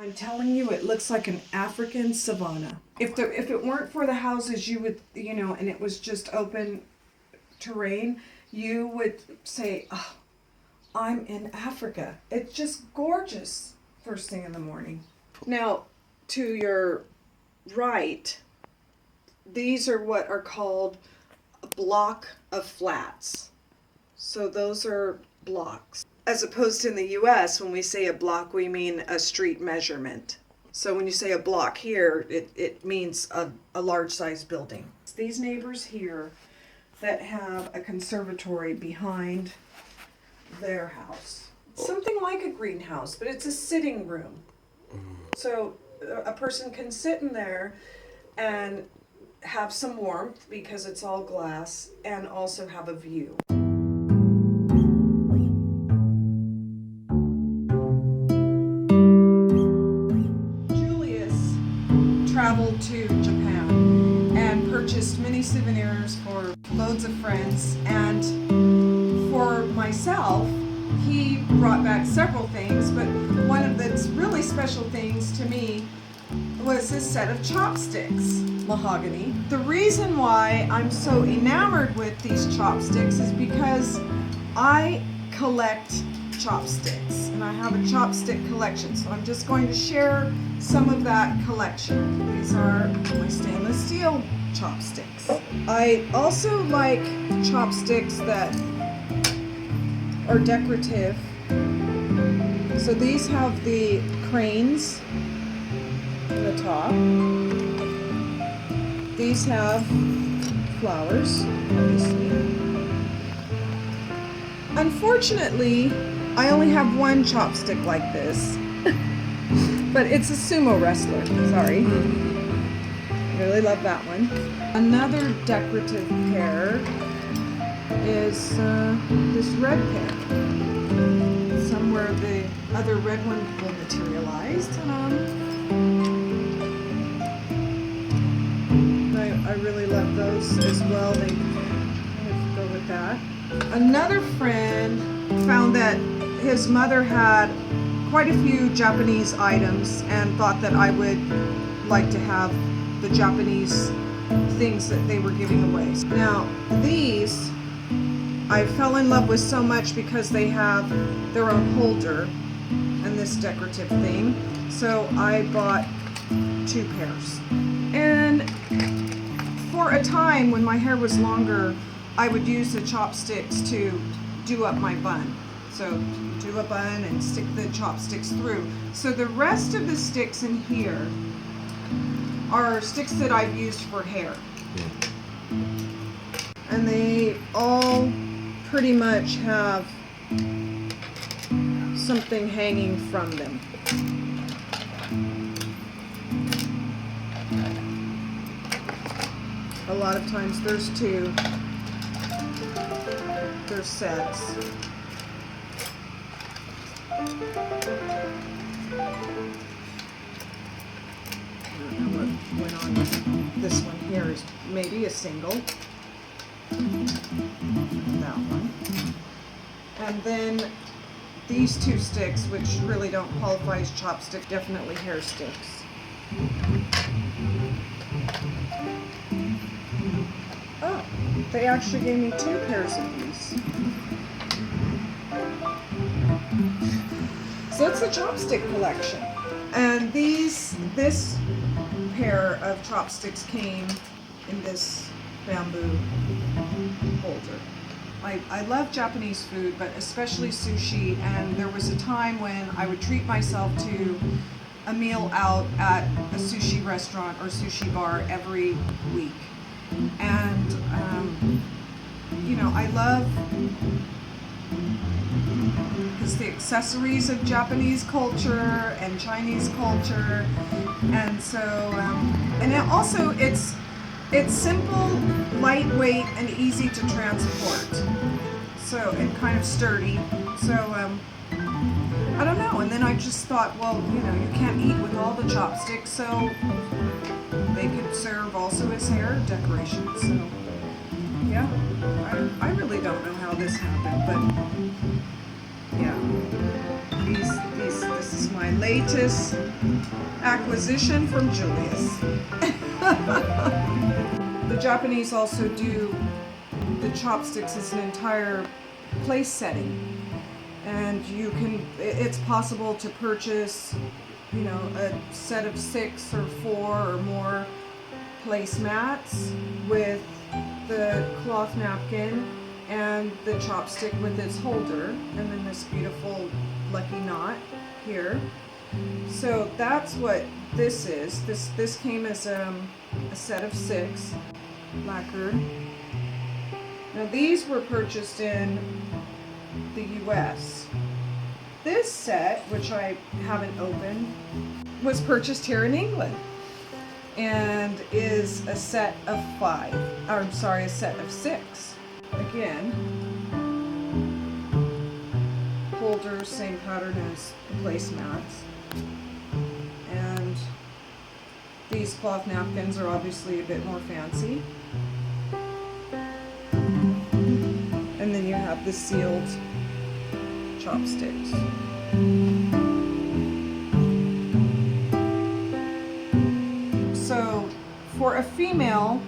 I'm telling you, it looks like an African savanna. If it weren't for the houses, you would, and it was just open terrain, you would say, oh, I'm in Africa. It's just gorgeous first thing in the morning. Now, to your right, these are what are called a block of flats. So those are blocks. As opposed to in the US, when we say a block, we mean a street measurement. So when you say a block here, it means a large size building. It's these neighbors here that have a conservatory behind their house. It's something like a greenhouse, but it's a sitting room. So a person can sit in there and have some warmth because it's all glass and also have a view. Julius traveled to Japan and purchased many souvenirs for loads of friends, and for myself, he brought back several things, but one of the really special things to me was this set of chopsticks, mahogany. The reason why I'm so enamored with these chopsticks is because I collect chopsticks, and I have a chopstick collection, so I'm just going to share some of that collection. These are my stainless steel chopsticks. I also like chopsticks that are decorative. So these have the cranes on the top. These have flowers, obviously. Unfortunately, I only have one chopstick like this, but it's a sumo wrestler, sorry. Really love that one. Another decorative pair is this red pair. Somewhere the other red one will materialize. I really love those as well. They kind of go with that. Another friend found that his mother had quite a few Japanese items and thought that I would like to have the Japanese things that they were giving away. Now, these I fell in love with so much because they have their own holder and this decorative thing. So I bought 2 pairs. And for a time when my hair was longer, I would use the chopsticks to do up my bun. So do a bun and stick the chopsticks through. So the rest of the sticks in here are sticks that I've used for hair. And they all pretty much have something hanging from them. A lot of times there's 2. There's sets. I don't know what went on with this one here. Is maybe a single. That one. And then these 2 sticks, which really don't qualify as chopstick, definitely hair sticks. Oh, they actually gave me 2 pairs of these. So it's a chopstick collection. And this pair of chopsticks came in this bamboo holder. I love Japanese food, but especially sushi, and there was a time when I would treat myself to a meal out at a sushi restaurant or sushi bar every week. And I love because the accessories of Japanese culture and Chinese culture, and so and it also it's simple, lightweight, and easy to transport. So, and kind of sturdy. So I don't know. And then I just thought, well, you can't eat with all the chopsticks, so they could serve also as hair decoration. So yeah, I really don't know how this happened, but yeah, this is is my latest acquisition from Julius. The Japanese also do the chopsticks as an entire place setting, and it's possible to purchase, you know, a set of 6 or 4 or more placemats with the cloth napkin and the chopstick with its holder, and then this beautiful lucky knot here. So that's what this is. This came as a set of 6 lacquered. Now these were purchased in the US. This set, which I haven't opened, was purchased here in England and is a set of 5. I'm sorry, a set of 6. Again, holders, same pattern as the placemats. And these cloth napkins are obviously a bit more fancy. And then you have the sealed chopsticks. So for a female,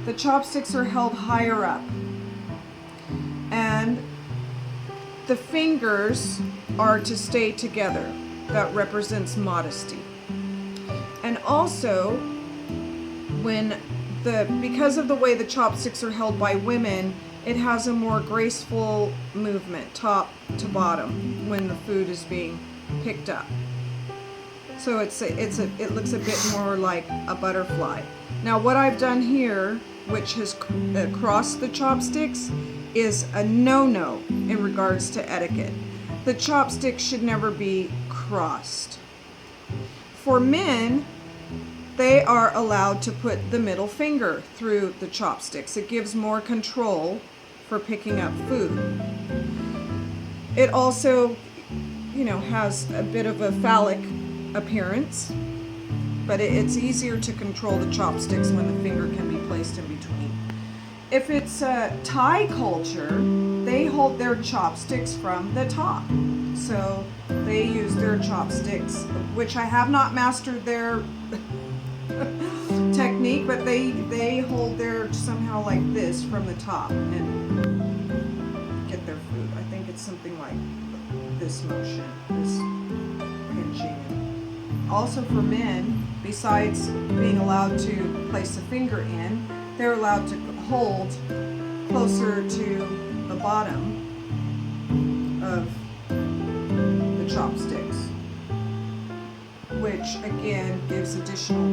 the chopsticks are held higher up, and the fingers are to stay together. That represents modesty. And also, because of the way the chopsticks are held by women, it has a more graceful movement, top to bottom, when the food is being picked up. So it looks a bit more like a butterfly. Now what I've done here, which has crossed the chopsticks, is a no-no in regards to etiquette. The chopsticks should never be crossed. For men, they are allowed to put the middle finger through the chopsticks. It gives more control for picking up food. It also, you know, has a bit of a phallic appearance, but it's easier to control the chopsticks when the finger can be placed in between. If it's Thai culture, they hold their chopsticks from the top. So they use their chopsticks, which I have not mastered their technique, but they hold their somehow like this from the top and get their food. I think it's something like this motion, this pinching. Also for men, besides being allowed to place a finger in, they're allowed to hold closer to the bottom of the chopsticks, which again gives additional